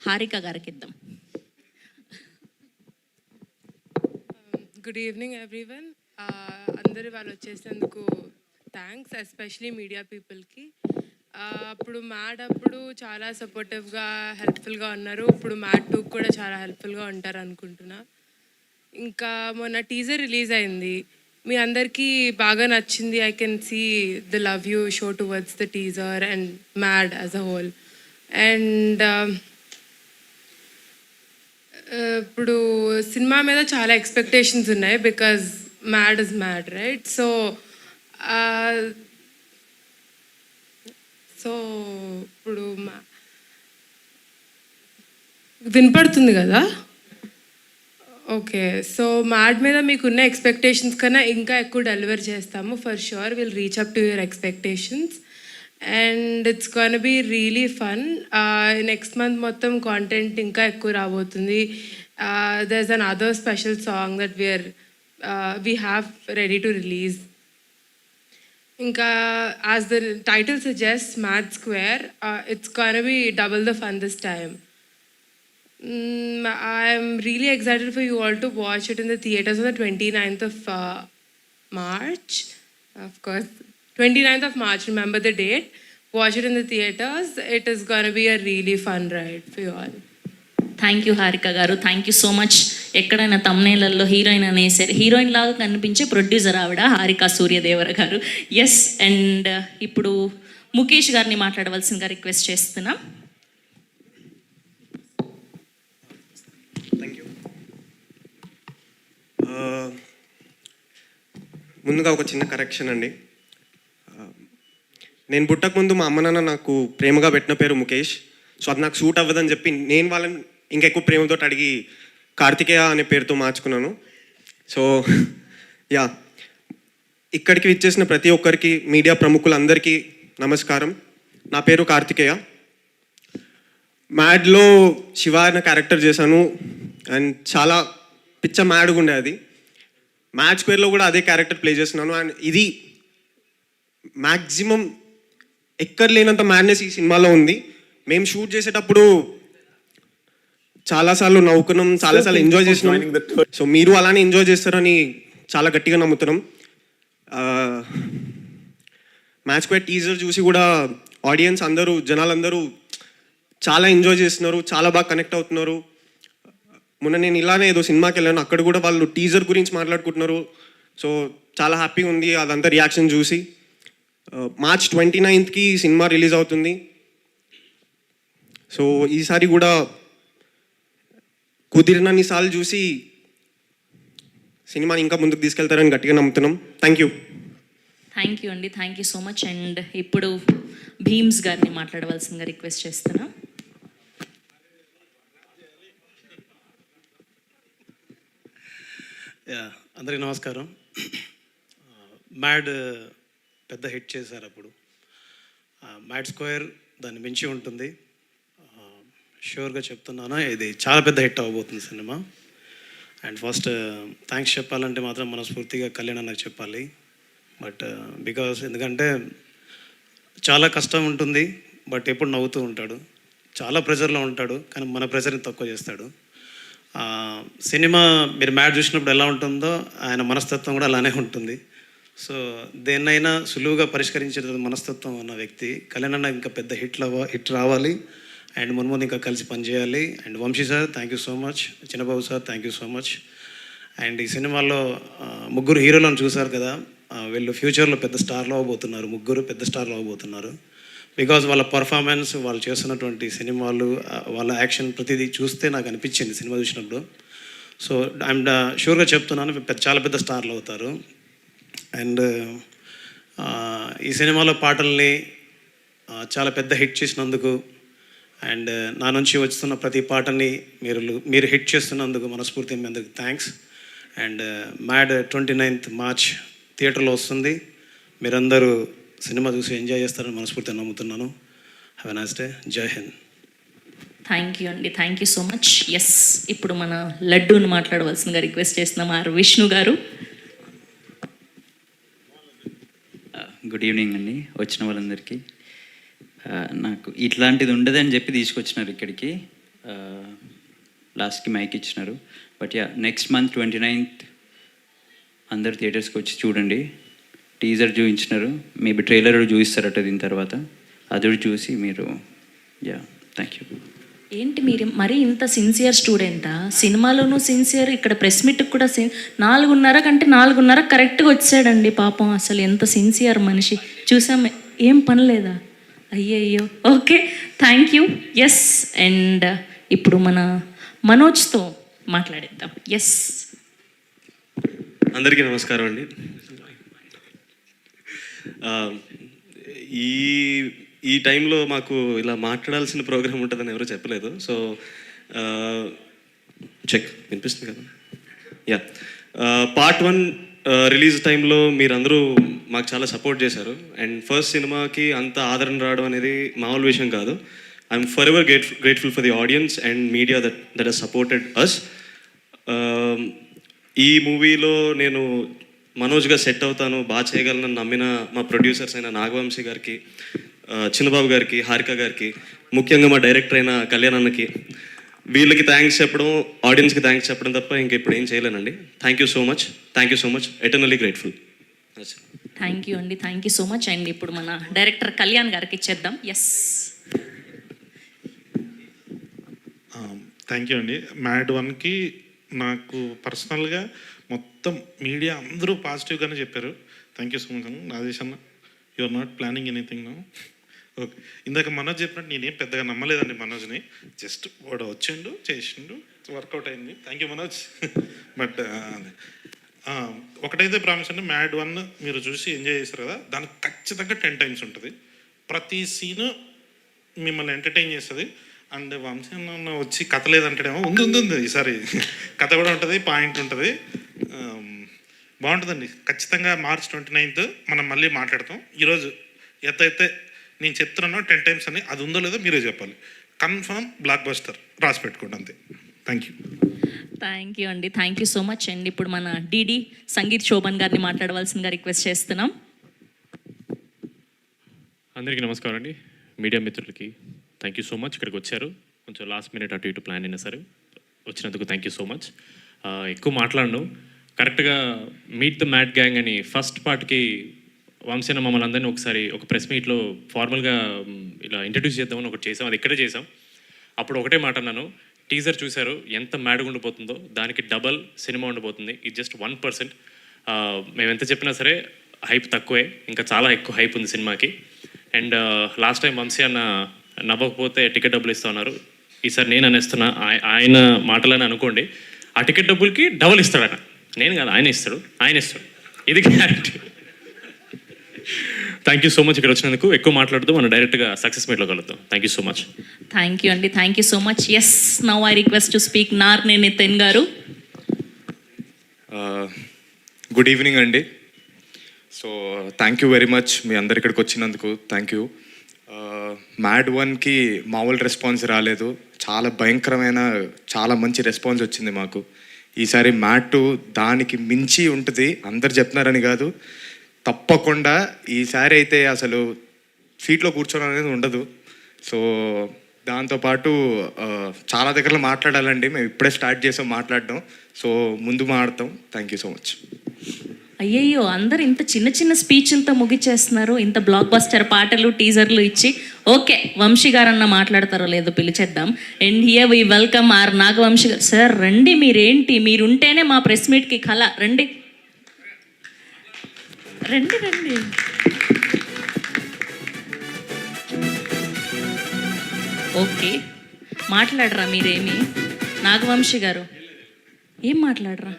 హారిక గారికి ఇద్దాం. Good evening everyone. అందరూ వాళ్ళు వచ్చేసినందుకు థ్యాంక్స్, ఎస్పెషలీ మీడియా పీపుల్కి. అప్పుడు మ్యాడ్ అప్పుడు చాలా సపోర్టివ్గా హెల్ప్ఫుల్గా ఉన్నారు. ఇప్పుడు మ్యాడ్ 2 కూడా చాలా హెల్ప్ఫుల్గా ఉంటారు అనుకుంటున్నా. ఇంకా మొన్న టీజర్ రిలీజ్ అయింది, మీ అందరికీ బాగా నచ్చింది. I can see the love you show towards the teaser and Mad as a whole. And ఇప్పుడు సినిమా మీద చాలా ఎక్స్పెక్టేషన్స్ ఉన్నాయి, because Mad is Mad, right? So ఇప్పుడు వినపడుతుంది కదా? ఓకే. సో మ్యాడ్ మీద మీకున్న ఎక్స్పెక్టేషన్స్ కన్నా ఇంకా ఎక్కువ డెలివర్ చేస్తాము. For sure will reach up to your expectations and it's gonna be really fun. Next month మొత్తం కాంటెంట్ ఇంకా ఎక్కువ రాబోతుంది. There is another special song that we have ready to release. ఇంకా as the title suggest, Mad Square, it's gonna be double the fun this time. I'm really excited for you all to watch it in the theaters on the 29th of March. Of course, 29th of March, remember the date. Watch it in the theaters. It is going to be a really fun ride for you all. Thank you Harika గారు, thank you so much. ఎక్కడైనా తమ్నేళ్లలో heroine అనేసారు, heroine లాగా కనిపించే producer ఆవిడ హారిక సూర్యదేవర గారు. Yes. And ఇప్పుడు ముఖేష్ గారిని మాట్లాడవలసిందిగా request చేస్తున్నాం. ముందుగా ఒక చిన్న కరెక్షన్ అండి. నేను పుట్టకముందు మా అమ్మ నాన్న నాకు ప్రేమగా పెట్టిన పేరు ముఖేష్. సో అది నాకు సూట్ అవ్వదని చెప్పి నేను వాళ్ళని ఇంకెక్కువ ప్రేమతో అడిగి కార్తికేయ అనే పేరుతో మార్చుకున్నాను. సో యా, ఇక్కడికి విచ్చేసిన ప్రతి ఒక్కరికి, మీడియా ప్రముఖులందరికీ నమస్కారం. నా పేరు కార్తికేయ. మ్యాడ్లో శివ అనే క్యారెక్టర్ చేశాను అండ్ చాలా పిచ్చ మ్యాడ్గా ఉండే అది. మ్యాడ్ స్క్వేర్లో కూడా అదే క్యారెక్టర్ ప్లే చేస్తున్నాను అండ్ ఇది మ్యాక్సిమం ఎక్కడ లేనంత మ్యాడ్నెస్ ఈ సినిమాలో ఉంది. మేము షూట్ చేసేటప్పుడు చాలాసార్లు నవ్వుకున్నాం, చాలాసార్లు ఎంజాయ్ చేసినాం. సో మీరు అలానే ఎంజాయ్ చేస్తారని చాలా గట్టిగా నమ్ముతున్నాం. మ్యాడ్ స్క్వేర్ టీజర్ చూసి కూడా ఆడియన్స్ అందరూ, జనాలందరూ చాలా ఎంజాయ్ చేస్తున్నారు, చాలా బాగా కనెక్ట్ అవుతున్నారు. మొన్న నేను ఇలానే ఏదో సినిమాకి వెళ్ళాను, అక్కడ కూడా వాళ్ళు టీజర్ గురించి మాట్లాడుకుంటున్నారు. సో చాలా హ్యాపీగా ఉంది అదంతా రియాక్షన్ చూసి. మార్చ్ 29th సినిమా రిలీజ్ అవుతుంది. సో ఈసారి కూడా కుదిరినన్ని సార్లు చూసి సినిమాని ఇంకా ముందుకు తీసుకెళ్తారని గట్టిగా నమ్ముతున్నాం. Thank you. థ్యాంక్ యూ అండి, thank you so much. And ఇప్పుడు భీమ్స్ గారిని మాట్లాడవలసిందిగా రిక్వెస్ట్ చేస్తున్నాం. అందరికీ నమస్కారం. మ్యాడ్ పెద్ద హిట్ చేశారు అప్పుడు. మ్యాడ్ స్క్వేర్ దాన్ని మించి ఉంటుంది. షూర్గా చెప్తున్నాను, ఇది చాలా పెద్ద హిట్ అవ్వబోతుంది సినిమా. అండ్ ఫస్ట్ థ్యాంక్స్ చెప్పాలంటే మాత్రం మనస్ఫూర్తిగా కళ్యాణ్ అన్నకు చెప్పాలి. బట్ ఎందుకంటే చాలా కష్టం ఉంటుంది, బట్ ఎప్పుడు నవ్వుతూ ఉంటాడు. చాలా ప్రెజర్లో ఉంటాడు, కానీ మన ప్రెజర్ని తక్కువ చేస్తాడు. సినిమా మీరు మ్యాడ్ చూసినప్పుడు ఎలా ఉంటుందో ఆయన మనస్తత్వం కూడా అలానే ఉంటుంది. సో దేన్నైనా సులువుగా పరిష్కరించే మనస్తత్వం ఉన్న వ్యక్తి కళ్యాణ్ అన్న. ఇంకా పెద్ద హిట్ రావాలి అండ్ మున్ముందు ఇంకా కలిసి పనిచేయాలి. And Vamsi sir thank you so much, Chinnababu sir thank you so much. And ఈ సినిమాలో ముగ్గురు హీరోలను చూసారు కదా, వీళ్ళు ఫ్యూచర్లో పెద్ద స్టార్లు అవ్వబోతున్నారు. ముగ్గురు పెద్ద స్టార్లు అవ్వబోతున్నారు. బికాజ్ వాళ్ళ పర్ఫార్మెన్స్, వాళ్ళు చేస్తున్నటువంటి సినిమాలు, వాళ్ళ యాక్షన్ ప్రతిదీ చూస్తే నాకు అనిపించింది సినిమా చూసినప్పుడు. సో ఐఎమ్ షూర్గా చెప్తున్నాను, చాలా పెద్ద స్టార్లు అవుతారు. అండ్ ఈ సినిమాలో పాటల్ని చాలా పెద్ద హిట్ చేసినందుకు అండ్ నా నుంచి వస్తున్న ప్రతి పాటని మీరు హిట్ చేస్తున్నందుకు మనస్ఫూర్తిగా మీ అందరికి thanks. And mad 29th March థియేటర్లో వస్తుంది. మీరందరూ సినిమా చూసి ఎంజాయ్ చేస్తారని మనస్ఫూర్తిగా నమ్ముతున్నాను. Have a nice day. Jai Hind. Thank you అండి, thank you so much. Yes. ఇప్పుడు మన లడ్డూని మాట్లాడవలసిందిగా రిక్వెస్ట్ చేస్తున్నాం ఆర్ విష్ణు గారు. గుడ్ ఈవినింగ్ అండి వచ్చిన వాళ్ళందరికీ. నాకు ఇట్లాంటిది ఉండదని చెప్పి తీసుకొచ్చినారు ఇక్కడికి. లాస్ట్కి మైక్ ఇచ్చినారు. But yeah, next month 29th అందరు థియేటర్స్కి వచ్చి చూడండి. టీజర్ చూపించినారు, మేబీ ట్రైలర్ చూపిస్తారట దీని తర్వాత. అది కూడా చూసి మీరు యా, థ్యాంక్ యూ. ఏంటి మీరు మరీ ఇంత సిన్సియర్ స్టూడెంటా? సినిమాలోనూ సిన్సియర్, ఇక్కడ ప్రెస్ మీట్కి కూడా 4:30 కంటే 4:30 కరెక్ట్గా వచ్చాడండి పాపం. అసలు ఎంత సిన్సియర్ మనిషి చూసాం. ఏం పని లేదా? అయ్యయ్యో. Okay, thank you. Yes, and ఇప్పుడు మన మనోజ్తో మాట్లాడేద్దాం. ఎస్, అందరికీ నమస్కారం అండి. ఈ టైంలో మాకు ఇలా మాట్లాడాల్సిన ప్రోగ్రామ్ ఉంటుందని ఎవరు చెప్పలేదు. సో చెక్ వినిపిస్తుంది కదా? యా, పార్ట్ 1 రిలీజ్ టైంలో మీరందరూ మాకు చాలా సపోర్ట్ చేశారు. అండ్ ఫస్ట్ సినిమాకి అంత ఆదరణ రావడం అనేది మామూలు విషయం కాదు. I'm forever grateful for the audience and media that has supported us. ఈ మూవీలో నేను మనోజ్గా సెట్ అవుతాను, బాగా చేయగలను నమ్మిన మా ప్రొడ్యూసర్స్ అయిన నాగవంశీ గారికి, చిన్నబాబు గారికి, హారిక గారికి, ముఖ్యంగా మా డైరెక్టర్ అయిన కళ్యాణ్ అన్నకి, వీళ్ళకి థ్యాంక్స్ చెప్పడం, ఆడియన్స్కి థ్యాంక్స్ చెప్పడం తప్ప ఇంకెప్పుడు ఏం చేయలేనండి. Thank you so much, eternally grateful. Thank you అండి, thank you so much. And ఇప్పుడు మన డైరెక్టర్ కళ్యాణ్ గారికి ఇచ్చేద్దాం. ఎస్, థ్యాంక్ యూ అండి. మ్యాడ్ 1కి నాకు పర్సనల్గా మొత్తం మీడియా అందరూ పాజిటివ్గానే చెప్పారు. థ్యాంక్ యూ సో మచ్ అన్న. నాదేశ్ అన్న, you are not planning anything now. Okay, ఇందాక మనోజ్ చెప్పినట్టు నేనేం పెద్దగా నమ్మలేదండి మనోజ్ని. జస్ట్ వాడు వచ్చిండు, చేసిండు, వర్కౌట్ అయింది. Thank you Manoj. బట్ ఒకటైతే ప్రామిస్ అండి, మ్యాడ్ 1 మీరు చూసి ఎంజాయ్ చేశారు కదా, దానికి ఖచ్చితంగా 10 times ఉంటుంది. ప్రతి సీను మిమ్మల్ని ఎంటర్టైన్ చేస్తుంది. అండ్ వంశీ అన్న వచ్చి కథ లేదంటాడేమో, ఉంది ఈసారి కథ కూడా ఉంటుంది, పాయింట్ ఉంటుంది, బాగుంటుందండి. ఖచ్చితంగా March 29th మనం మళ్ళీ మాట్లాడతాం. ఈరోజు అయితే నేను చెప్తున్నాను 10 times అని, అది ఉందో లేదో మీరే చెప్పాలి. కన్ఫర్మ్ బ్లాక్ బస్టర్, రాసి పెట్టుకోండి అంతే. Thank you. థ్యాంక్ యూ అండి, thank you so much. And ఇప్పుడు మన డిడి సంగీత్ శోభన్ గారిని మాట్లాడవలసిందిగా రిక్వెస్ట్ చేస్తున్నాం. అందరికీ నమస్కారం అండి. మీడియా మిత్రులకి థ్యాంక్ యూ సో మచ్. ఇక్కడికి వచ్చారు, కొంచెం లాస్ట్ మినిట్ అటు ఇటు ప్లాన్ అయినా సరే వచ్చినందుకు థ్యాంక్ యూ సో మచ్. ఎక్కువ మాట్లాడను, కరెక్ట్గా మీట్ ద మ్యాడ్ గ్యాంగ్ అని ఫస్ట్ పార్ట్కి వంశీన మమ్మల్ని అందరినీ ఒకసారి ఒక ప్రెస్ మీట్లో ఫార్మల్గా ఇలా ఇంట్రడ్యూస్ చేద్దామని ఒకటి చేసాం. అది ఇక్కడే చేసాం. అప్పుడు ఒకటే మాట అన్నాను, టీజర్ చూశారు ఎంత మ్యాడ్గా ఉండిపోతుందో, దానికి డబల్ సినిమా ఉండిపోతుంది. ఇది జస్ట్ 1%. మేము ఎంత చెప్పినా సరే హైప్ తక్కువే, ఇంకా చాలా ఎక్కువ హైప్ ఉంది సినిమాకి. అండ్ లాస్ట్ టైం వంశీ అన్న నవ్వకపోతే టికెట్ డబ్బులు ఇస్తా ఉన్నారు. ఈసారి నేను అనేస్తున్నా, ఆయన మాటలని అనుకోండి, ఆ టికెట్ డబ్బులకి డబుల్ ఇస్తాడు ఆయన, నేను కాదు ఆయన ఇస్తాడు. ఇది guarantee. Thank you so much ఇక్కడ వచ్చినందుకు. ఎక్కువ మాట్లాడుతూ మనం డైరెక్ట్గా సక్సెస్ మీట్లో కలుద్దాం. Thank you so much. Thank you అండి, thank you so much. Yes, now I request to speak Narne Nitin garu. Good evening అండి. So thank you very much మీ అందరు ఇక్కడికి వచ్చినందుకు. Thank you. మ్యాడ్ 1కి మామూలు రెస్పాన్స్ రాలేదు, చాలా భయంకరమైన చాలా మంచి రెస్పాన్స్ వచ్చింది మాకు. ఈసారి మ్యాడ్ 2 దానికి మించి ఉంటుంది. అందరు చెప్తున్నారని కాదు, తప్పకుండా ఈసారి అయితే అసలు సీట్లో కూర్చోడం అనేది ఉండదు. సో దాంతోపాటు చాలా దగ్గరలో మాట్లాడాలండి. మేము ఇప్పుడే స్టార్ట్ చేసాం మాట్లాడడం, సో ముందు మాట్లాడతాం. Thank you so much. అయ్యయ్యో, అందరు ఇంత చిన్న చిన్న స్పీచ్లతో ముగిచేస్తున్నారు, ఇంత బ్లాక్ బస్టర్ పాటలు టీజర్లు ఇచ్చి. ఓకే, వంశీ గారన్న మాట్లాడతారో లేదో పిలిచేద్దాం. And here we welcome our Nagavamsi garu. Sir రండి, మీరేంటి, మీరుంటేనే మా ప్రెస్ మీట్కి కళ. రండి రండి రండి. ఓకే, మాట్లాడరా మీరేమి? నాగవంశీ గారు ఏం మాట్లాడరా?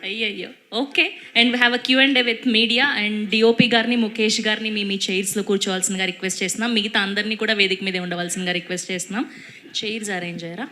అయ్యయ్యో. Okay, and we have a Q&A with media. And DOP గారిని, ముఖేష్ గారిని మీ చైర్స్లో కూర్చోవాల్సిందిగా రిక్వెస్ట్ చేస్తున్నాం. మిగతా అందరినీ కూడా వేదిక మీదే ఉండవలసిందిగా రిక్వెస్ట్ చేస్తున్నాం. చైర్స్ అరేంజ్ అయ్యారా?